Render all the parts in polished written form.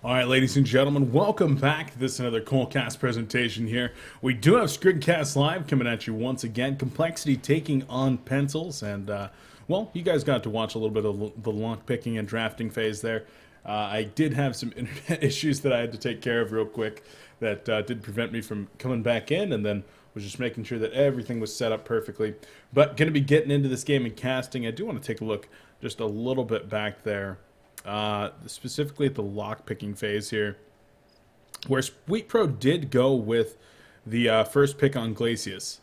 Alright, ladies and gentlemen, welcome back. This is another coLcast presentation here. We do have Scrimcast Live coming at you once again. Complexity taking on Pencils, and, well, you guys got to watch a little bit of the lock picking and drafting phase there. I did have some internet issues that I had to take care of real quick that did prevent me from coming back in, and then was just making sure that everything was set up perfectly. But going to be getting into this game and casting. I do want to take a look just a little bit back there. Specifically at the lock-picking phase here, where Sweet Pro did go with the first pick on Glacius.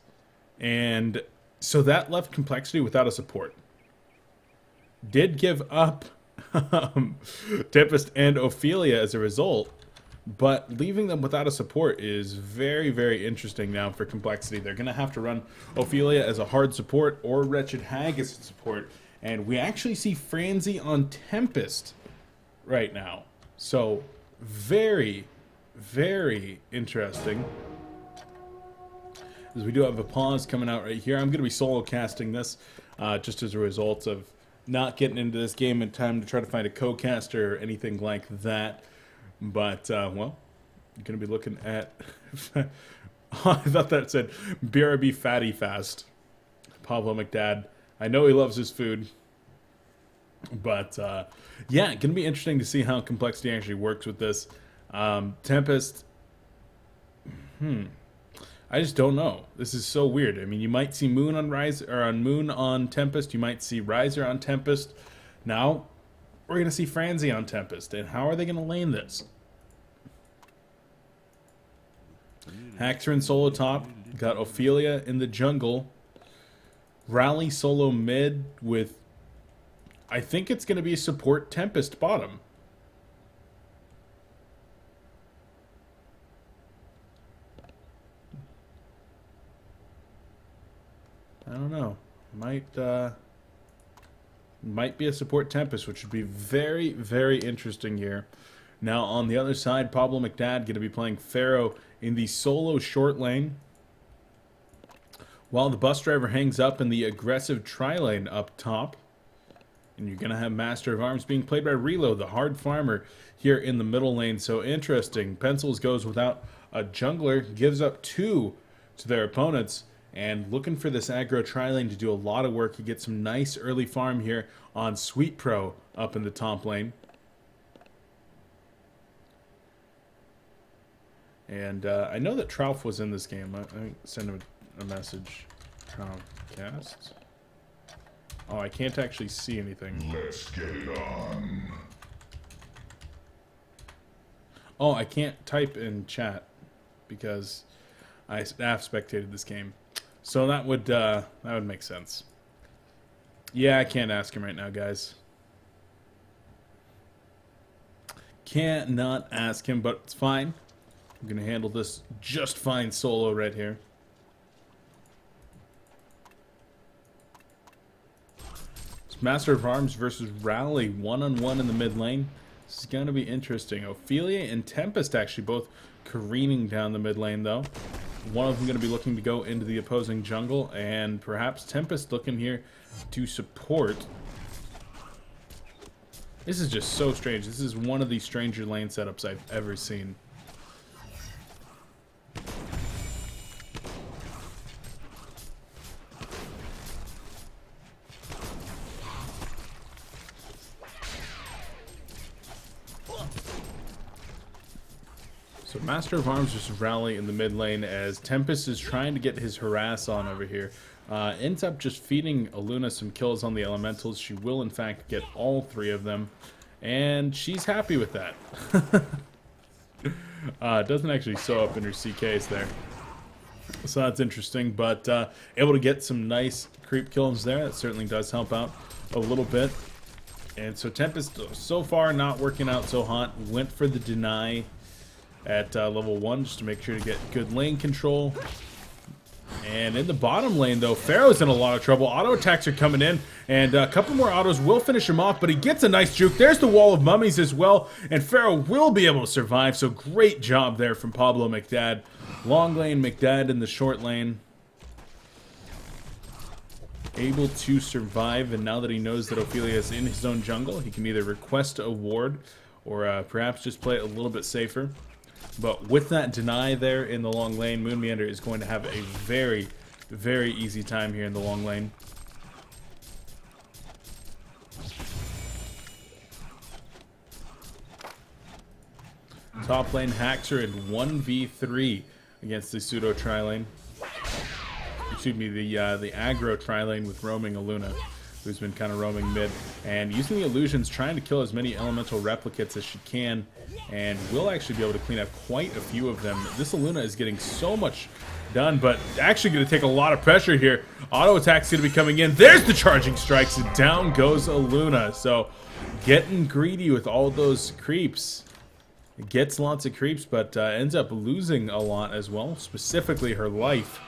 And so that left Complexity without a support. Did give up Tempest and Ophelia as a result, but leaving them without a support is very, very interesting now for Complexity. They're going to have to run Ophelia as a hard support or Wretched Hag as a support. And we actually see Franzi on Tempest right now. So, very, very interesting. As we do have a pause coming out right here. I'm going to be solo casting this just as a result of not getting into this game in time to try to find a co-caster or anything like that. But, well, I'm going to be looking at... oh, I thought that said BRB Fatty Fast. Pablo McDad. I know he loves his food, but yeah, going to be interesting to see how Complexity actually works with this. Tempest, I just don't know. This is so weird. I mean, you might see Moon on Rise or on Moon on Tempest. You might see Riser on Tempest. Now we're going to see Franzi on Tempest, and how are they going to lane this? Haxor in solo top, got Ophelia in the jungle. Rally solo mid with, I think it's going to be support Tempest bottom. I don't know. Might be a support Tempest, which would be very, very interesting here. Now on the other side, Pablo McDad going to be playing Pharaoh in the solo short lane, while the bus driver hangs up in the aggressive tri-lane up top. And you're going to have Master of Arms being played by Relo, the hard farmer, here in the middle lane. So interesting. Pencils goes without a jungler, gives up 2 to their opponents, and looking for this aggro tri-lane to do a lot of work. You get some nice early farm here on Sweet Pro up in the top lane. And I know that Trouf was in this game. I sent him a message. coLcast. Oh, I can't actually see anything. Let's get it on. Oh, I can't type in chat because I have spectated this game. So that would make sense. Yeah, I can't ask him right now, guys. Can't not ask him, but it's fine. I'm gonna handle this just fine solo right here. It's Master of Arms versus Rally, one-on-one in the mid lane. This is gonna be interesting. Ophelia and Tempest actually both careening down the mid lane though. One of them gonna be looking to go into the opposing jungle, and perhaps Tempest looking here to support. This is just so strange. This is one of the stranger lane setups I've ever seen. So Master of Arms just rally in the mid lane as Tempest is trying to get his harass on over here. Ends up just feeding Aluna some kills on the elementals. She will in fact get all 3 of them, and she's happy with that. Doesn't actually show up in her CKs there, so that's interesting, but able to get some nice creep kills there. That certainly does help out a little bit. And so Tempest so far not working out so hot. Went for the deny at level 1 just to make sure to get good lane control. And in the bottom lane though, Pharaoh's in a lot of trouble. Auto attacks are coming in, and a couple more autos will finish him off, but he gets a nice juke. There's the wall of mummies as well, and Pharaoh will be able to survive. So great job there from Pablo McDad. Long lane McDad in the short lane, able to survive, and now that he knows that Ophelia is in his own jungle, he can either request a ward or perhaps just play it a little bit safer. But with that deny there in the long lane, Moon Meander is going to have a very, very easy time here in the long lane. Top lane Haxor in 1v3 against the pseudo tri-lane. Excuse me, the aggro tri-lane with roaming Aluna, who's been kind of roaming mid, and using the illusions, trying to kill as many elemental replicates as she can, and will actually be able to clean up quite a few of them. This Aluna is getting so much done, but actually going to take a lot of pressure here. Auto attack's going to be coming in. There's the charging strikes, and down goes Aluna. So getting greedy with all those creeps. Gets lots of creeps, but ends up losing a lot as well, specifically her life.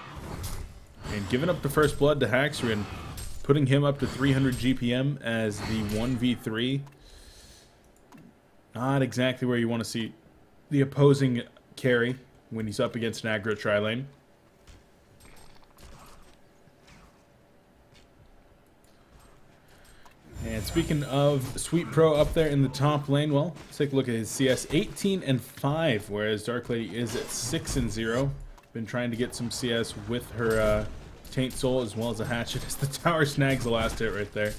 And giving up the first blood to Haxor and putting him up to 300 GPM as the 1v3. Not exactly where you want to see the opposing carry when he's up against an aggro tri-lane. And speaking of Sweet Pro up there in the top lane, well, let's take a look at his CS. 18-5, whereas Dark Lady is at 6-0. Been trying to get some CS with her Taint Soul as well as a hatchet as the tower snags the last hit right there.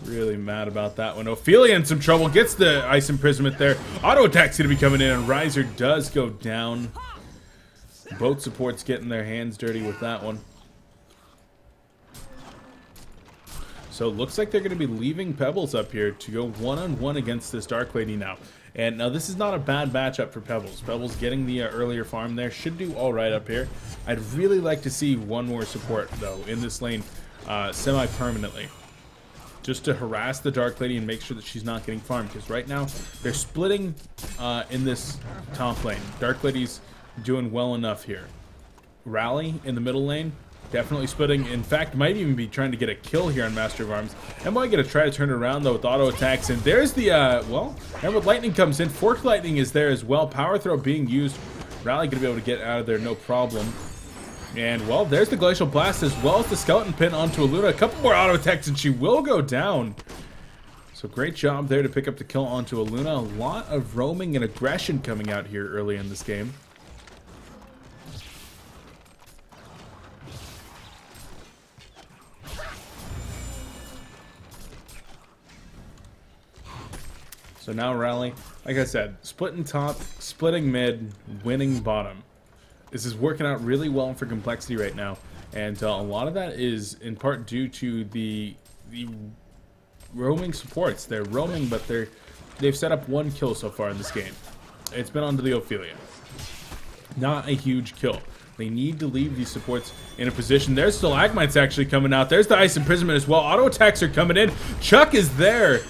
Really mad about that one. Ophelia in some trouble, gets the Ice Imprisonment there. Auto attack's going to be coming in, and Riser does go down. Both supports getting their hands dirty with that one. So it looks like they're going to be leaving Pebbles up here to go one-on-one against this Dark Lady now. And now this is not a bad matchup for Pebbles. Pebbles getting the earlier farm there should do all right up here. I'd really like to see one more support, though, in this lane semi-permanently. Just to harass the Dark Lady and make sure that she's not getting farmed. Because right now, they're splitting in this top lane. Dark Lady's doing well enough here. Rally in the middle lane. Definitely splitting. In fact, might even be trying to get a kill here on Master of Arms. Might going to try to turn it around, though, with auto attacks. And there's the, well, and with Lightning comes in. Forked Lightning is there as well. Power Throw being used. Rally going to be able to get out of there, no problem. And, well, there's the Glacial Blast as well as the Skeleton Pin onto Aluna. A couple more auto attacks, and she will go down. So great job there to pick up the kill onto Aluna. A lot of roaming and aggression coming out here early in this game. So now Rally, like I said, splitting top, splitting mid, winning bottom. This is working out really well for Complexity right now. And a lot of that is in part due to the roaming supports. They're roaming, but they've set up one kill so far in this game. It's been onto the Ophelia. Not a huge kill. They need to leave these supports in a position. There's Stalagmites actually coming out. There's the Ice Imprisonment as well. Auto attacks are coming in. Chuck is there.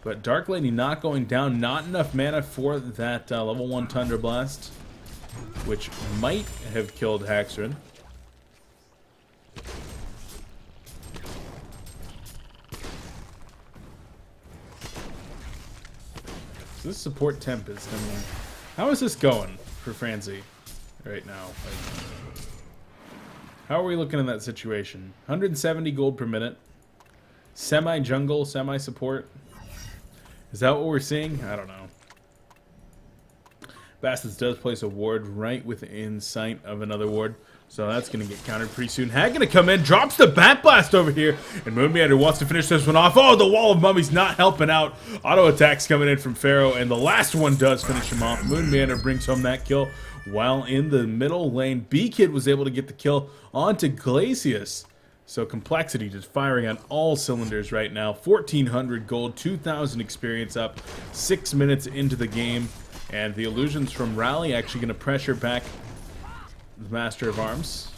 But Dark Lady not going down. Not enough mana for that level 1 Thunder Blast, which might have killed Haxor. So this support temp is, I mean, how is this going for Franzi right now? Like, how are we looking in that situation? 170 gold per minute. Semi-jungle, semi-support. Is that what we're seeing? I don't know. Bastards does place a ward right within sight of another ward. So that's going to get countered pretty soon. Hag going to come in, drops the Bat Blast over here. And Moon Meander wants to finish this one off. Oh, the Wall of Mummies not helping out. Auto attacks coming in from Pharaoh. And the last one does finish him off. Moon Meander brings home that kill. While in the middle lane, B-Kid was able to get the kill onto Glacius. So Complexity just firing on all cylinders right now. 1,400 gold, 2,000 experience up, 6 minutes into the game. And the illusions from Rally actually going to pressure back the Master of Arms.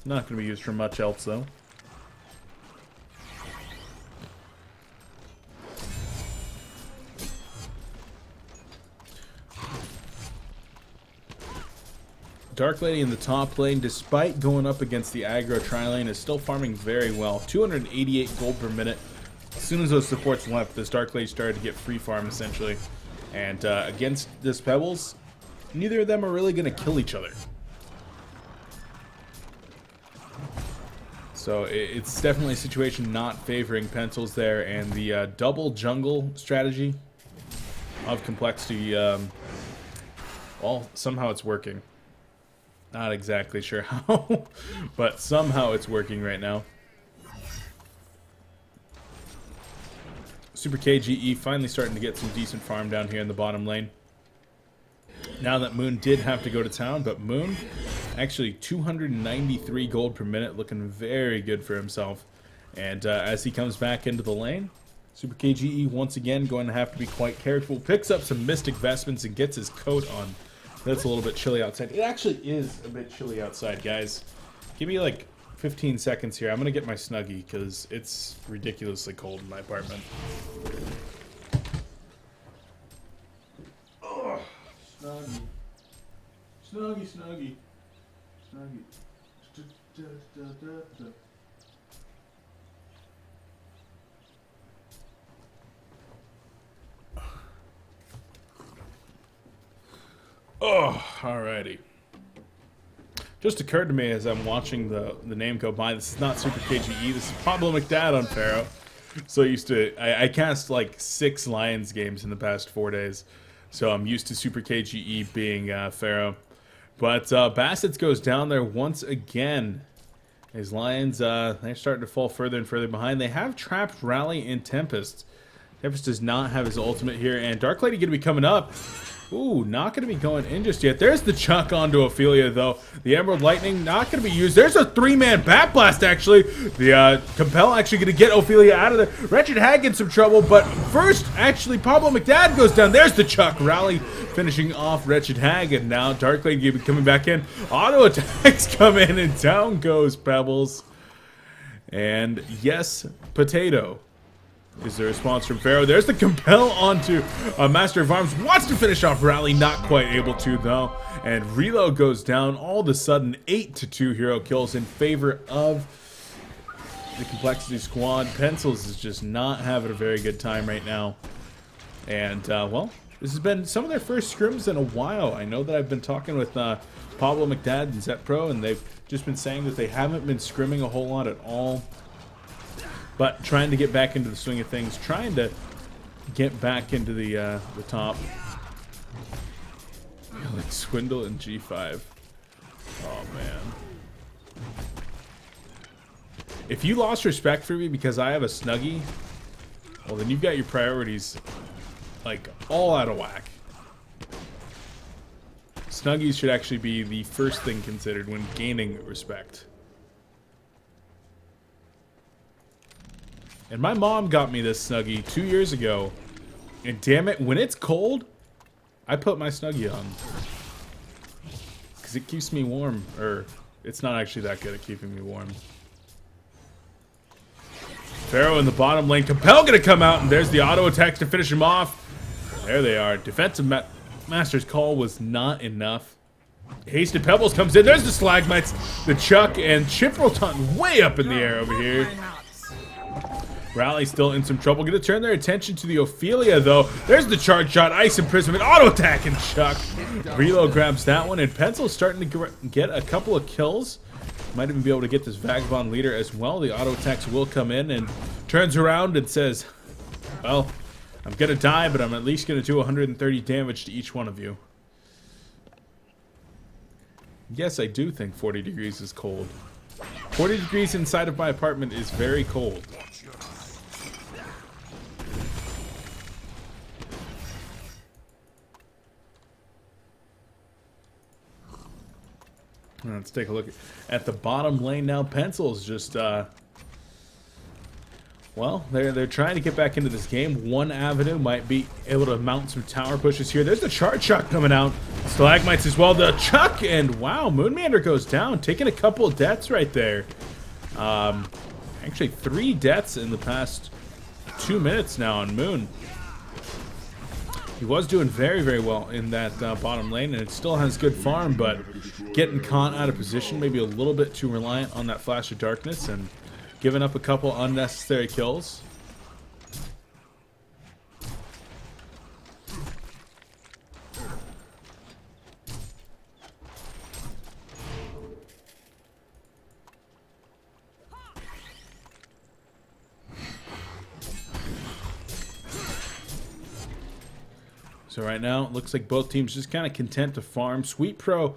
Not going to be used for much else, though. Dark Lady in the top lane, despite going up against the aggro tri-lane, is still farming very well. 288 gold per minute. As soon as those supports left, this Dark Lady started to get free farm, essentially. And against this Pebbles, neither of them are really going to kill each other. So So it's definitely a situation not favoring pencils there, and the double jungle strategy of complexity, well, somehow it's working. Not exactly sure how, but somehow it's working right now. Super KGE finally starting to get some decent farm down here in the bottom lane. Now that Moon did have to go to town, but Moon actually 293 gold per minute, looking very good for himself. And as he comes back into the lane, Super KGE once again going to have to be quite careful. Picks up some Mystic Vestments and gets his coat on. That's a little bit chilly outside. It actually is a bit chilly outside, guys. Give me like 15 seconds here. I'm going to get my Snuggie because it's ridiculously cold in my apartment. Oh, Snuggie. Snuggie, Snuggie. Snuggie. Oh, alrighty. Just occurred to me as I'm watching the name go by, this is not Super KGE, this is Pablo McDad on Pharaoh. So I cast like 6 Lions games in the past 4 days. So I'm used to Super KGE being Pharaoh. But Bassett's goes down there once again. His Lions, they're starting to fall further and further behind. They have trapped Rally in Tempest. Tempest does not have his ultimate here, and Dark Lady going to be coming up. Ooh, not going to be going in just yet. There's the chuck onto Ophelia, though. The Emerald Lightning not going to be used. There's a 3-man Bat Blast, actually. The Compel actually going to get Ophelia out of there. Wretched Hag in some trouble, but first, actually, Pablo McDad goes down. There's the chuck. Rally finishing off Wretched Hag, and now Dark Lady coming back in. Auto attacks come in, and down goes Pebbles. And yes, Potato is the response from Pharaoh. There's the Compel onto Master of Arms. Wants to finish off Rally, not quite able to though. And Reload goes down. All of a sudden, 8-2 hero kills in favor of the Complexity Squad. Pencils is just not having a very good time right now. And, well, this has been some of their first scrims in a while. I know that I've been talking with Pablo McDad and Zet Pro, and they've just been saying that they haven't been scrimming a whole lot at all. But trying to get back into the swing of things, trying to get back into the top. Like Swindle and G5. Oh man. If you lost respect for me because I have a Snuggie, well then you've got your priorities like all out of whack. Snuggies should actually be the first thing considered when gaining respect. And my mom got me this Snuggie 2 years ago. And damn it, when it's cold, I put my Snuggie on. Because it keeps me warm. Or, it's not actually that good at keeping me warm. Pharaoh in the bottom lane. Compel gonna come out, and there's the auto attacks to finish him off. There they are. Defensive Master's Call was not enough. Hasted Pebbles comes in. There's the Slagmites, the Chuck, and Chipperton way up in the air over here. Rally still in some trouble. Going to turn their attention to the Ophelia, though. There's the charge shot, ice imprisonment, auto attack, and Chuck. Reload grabs that one, and Pencil's starting to get a couple of kills. Might even be able to get this Vagabond leader as well. The auto attacks will come in, and turns around and says, well, I'm going to die, but I'm at least going to do 130 damage to each one of you. Yes, I do think 40 degrees is cold. 40 degrees inside of my apartment is very cold. Let's take a look at the bottom lane now. Pencil's just, well, they're trying to get back into this game. One Avenue might be able to mount some tower pushes here. There's the charge shot coming out. Stalagmites as well. The Chuck, and wow, Moonmander goes down, taking a couple of deaths right there. Actually 3 deaths in the past 2 minutes now on Moon. He was doing very, very well in that bottom lane, and it still has good farm, but getting caught out of position, maybe a little bit too reliant on that Flash of Darkness, and giving up a couple unnecessary kills. So right now, it looks like both teams just kind of content to farm. Sweet Pro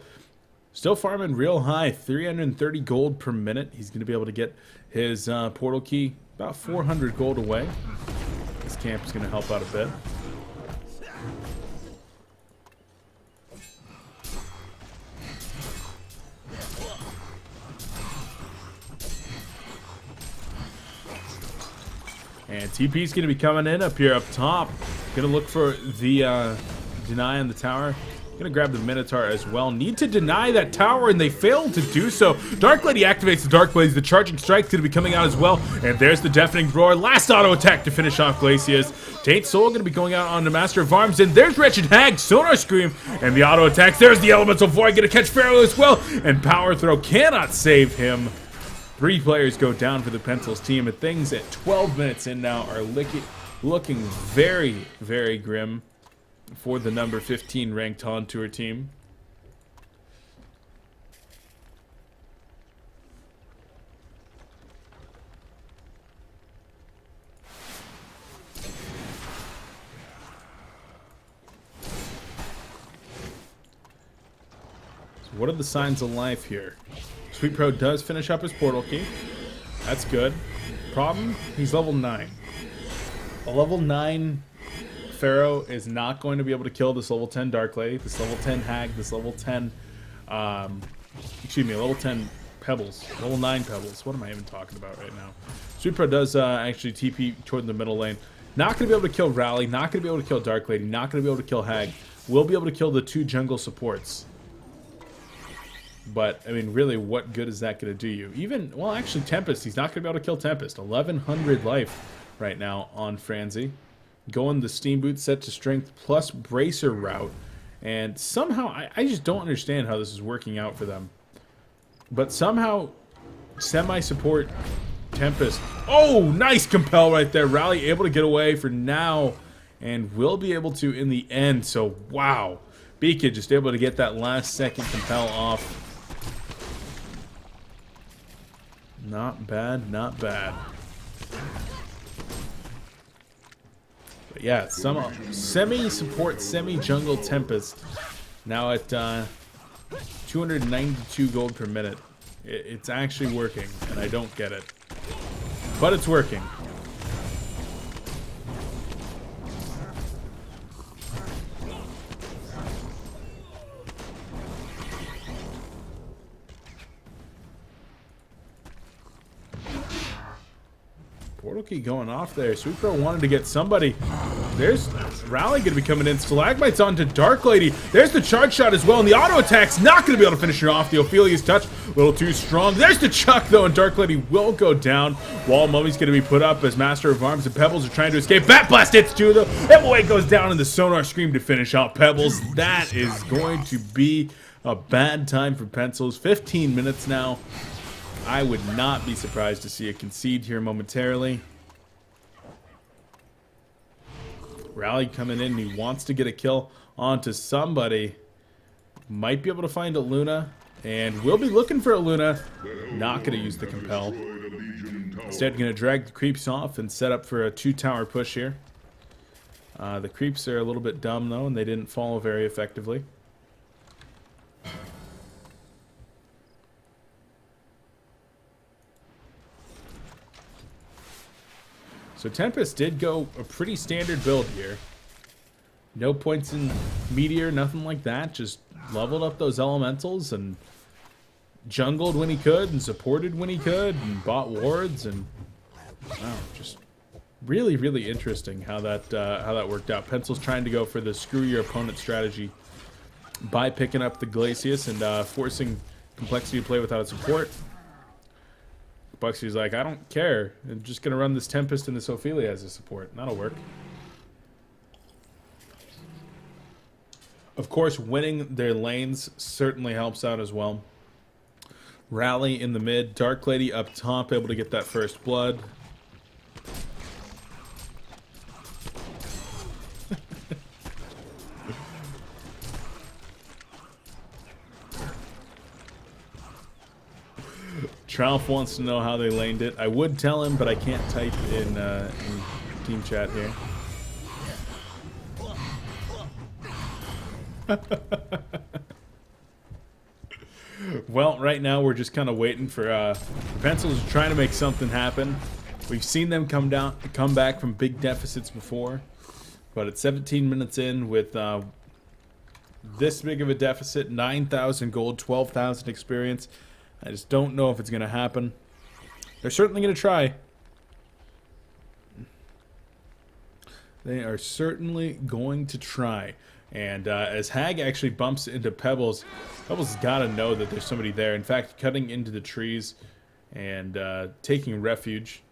still farming real high, 330 gold per minute. He's going to be able to get his portal key about 400 gold away. This camp is going to help out a bit. And TP's going to be coming in up here up top. Going to look for the deny on the tower. Going to grab the Minotaur as well. Need to deny that tower, and they failed to do so. Dark Lady activates the Dark Blaze. The Charging Strike's going to be coming out as well. And there's the Deafening Roar. Last auto attack to finish off Glacius. Taint Soul going to be going out on the Master of Arms. And there's Wretched Hag, Sonar Scream, and the auto attacks. There's the Elemental Void. Going to catch Pharaoh as well. And Power Throw cannot save him. 3 players go down for the Pencils team, and things at 12 minutes in now are looking very, very grim for the number 15 ranked On Tour team. So what are the signs of life here? Sweet Pro does finish up his portal key. That's good. Problem, he's level 9. A level 9 Pharaoh is not going to be able to kill this level 10 Dark Lady, this level 10 Hag, this level 10, level 10 Pebbles, level 9 Pebbles. What am I even talking about right now? Sweet Pro does actually TP toward the middle lane. Not going to be able to kill Rally, not going to be able to kill Dark Lady, not going to be able to kill Hag. Will be able to kill the 2 jungle supports. But, I mean, really, what good is that going to do you? Even, well, actually, Tempest, he's not going to be able to kill Tempest. 1100 life right now on Franzi. Going the Steam Boot set to strength plus Bracer route. And somehow, I just don't understand how this is working out for them. But somehow, semi-support Tempest. Oh, nice compel right there. Rally able to get away for now. And will be able to in the end. So, wow. Beacon just able to get that last second compel off. Not bad, not bad. But yeah, some semi-support, semi-jungle Tempest. Now at 292 gold per minute. It's actually working, and I don't get it. But it's working. Portal key going off there. Sweet Pro wanted to get somebody. There's Rally going to be coming in. Stalagmite's onto Dark Lady. There's the charge shot as well, and the auto attack's not going to be able to finish her off. The Ophelia's touch, a little too strong. There's the Chuck, though, and Dark Lady will go down. Wall Mummy's going to be put up as Master of Arms and Pebbles are trying to escape. Bat Blast hits 2, though. Emily goes down, and the Sonar Scream to finish out Pebbles. That is going to be a bad time for Pencils. 15 minutes now. I would not be surprised to see a concede here momentarily. Rally coming in. He wants to get a kill onto somebody. Might be able to find a Luna. And we'll be looking for a Luna. Not going to use the compel. Instead, going to drag the creeps off and set up for a 2-tower push here. The creeps are a little bit dumb, though, and they didn't follow very effectively. So Tempest did go a pretty standard build here. No points in Meteor, nothing like that. Just leveled up those elementals and jungled when he could and supported when he could and bought wards and wow, just really, really interesting how that worked out. Pencil's trying to go for the screw your opponent strategy by picking up the Glacius and forcing Complexity to play without a support. Buxy's like, I don't care. I'm just going to run this Tempest and this Ophelia as a support. That'll work. Of course, winning their lanes certainly helps out as well. Rally in the mid. Dark Lady up top, able to get that first blood. Trouf wants to know how they laned it. I would tell him, but I can't type in team chat here. Well, right now we're just kind of waiting for Pencils trying to make something happen. We've seen them come back from big deficits before, but at 17 minutes in with this big of a deficit, 9,000 gold, 12,000 experience, I just don't know if it's going to happen. They're certainly going to try. They are certainly going to try. And as Hag actually bumps into Pebbles, Pebbles has got to know that there's somebody there. In fact, cutting into the trees and taking refuge.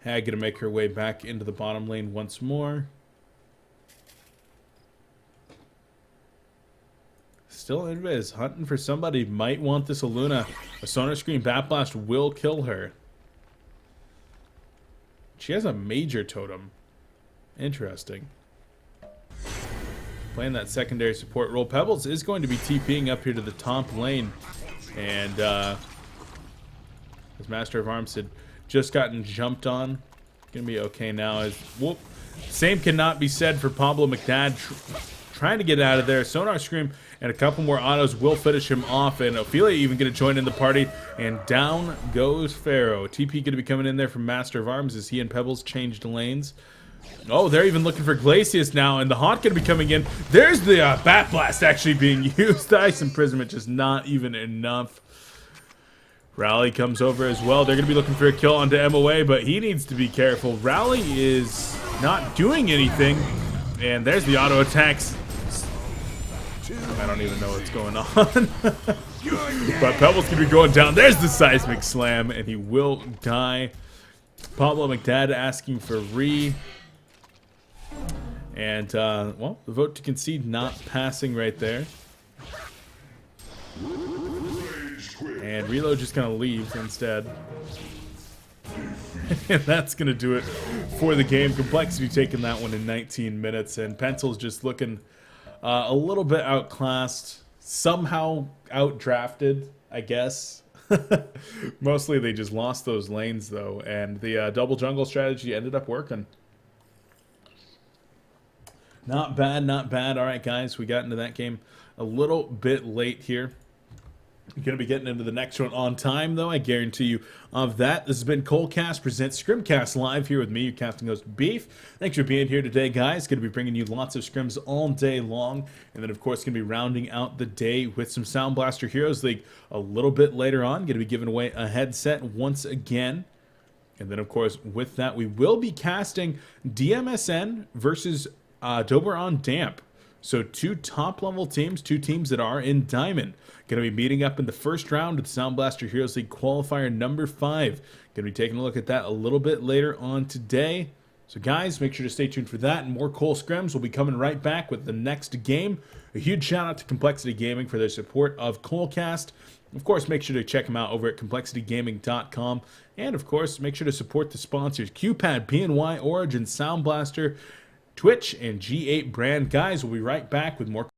Hag going to make her way back into the bottom lane once more. Still Invis hunting for somebody. Might want this Aluna. A Sonar Screen Bat Blast will kill her. She has a major totem. Interesting. Playing that secondary support role. Pebbles is going to be TPing up here to the top lane. And as Master of Arms had just gotten jumped on. Gonna be okay now. As whoop. Same cannot be said for Pablo McDad. Trying to get out of there. Sonar Scream and a couple more autos will finish him off. And Ophelia even going to join in the party. And down goes Pharaoh. TP going to be coming in there from Master of Arms as he and Pebbles changed lanes. Oh, they're even looking for Glacius now. And the Haunt going to be coming in. There's the Bat Blast actually being used. The Ice Imprisonment just not even enough. Rally comes over as well. They're going to be looking for a kill onto MOA, but he needs to be careful. Rally is not doing anything. And there's the auto attacks. I don't even know what's going on. But Pebbles can be going down. There's the Seismic Slam, and he will die. Pablo McDad asking for re. And, well, the vote to concede not passing right there. And Reload just kind of leaves instead. And that's going to do it for the game. Complexity taking that one in 19 minutes. And Pencil's just looking a little bit outclassed. Somehow outdrafted, I guess. Mostly they just lost those lanes, though. And the double jungle strategy ended up working. Not bad, not bad. All right, guys, we got into that game a little bit late here. You're going to be getting into the next one on time, though. I guarantee you of that. This has been coLcast presents Scrimcast live here with me, your casting host, Beef. Thanks for being here today, guys. Going to be bringing you lots of scrims all day long. And then, of course, going to be rounding out the day with some Sound Blaster Heroes League a little bit later on. Going to be giving away a headset once again. And then, of course, with that, we will be casting DMSN versus Doberon Damp. So two top-level teams, two teams that are in Diamond. Going to be meeting up in the first round of the Sound Blaster Heroes League qualifier number 5. Going to be taking a look at that a little bit later on today. So guys, make sure to stay tuned for that, and more cool scrims will be coming right back with the next game. A huge shout out to Complexity Gaming for their support of coLcast. Of course, make sure to check them out over at complexitygaming.com. And of course, make sure to support the sponsors, QPad, PNY, Origin, Sound Blaster, Twitch, and G8 Brand. Guys, we'll be right back with more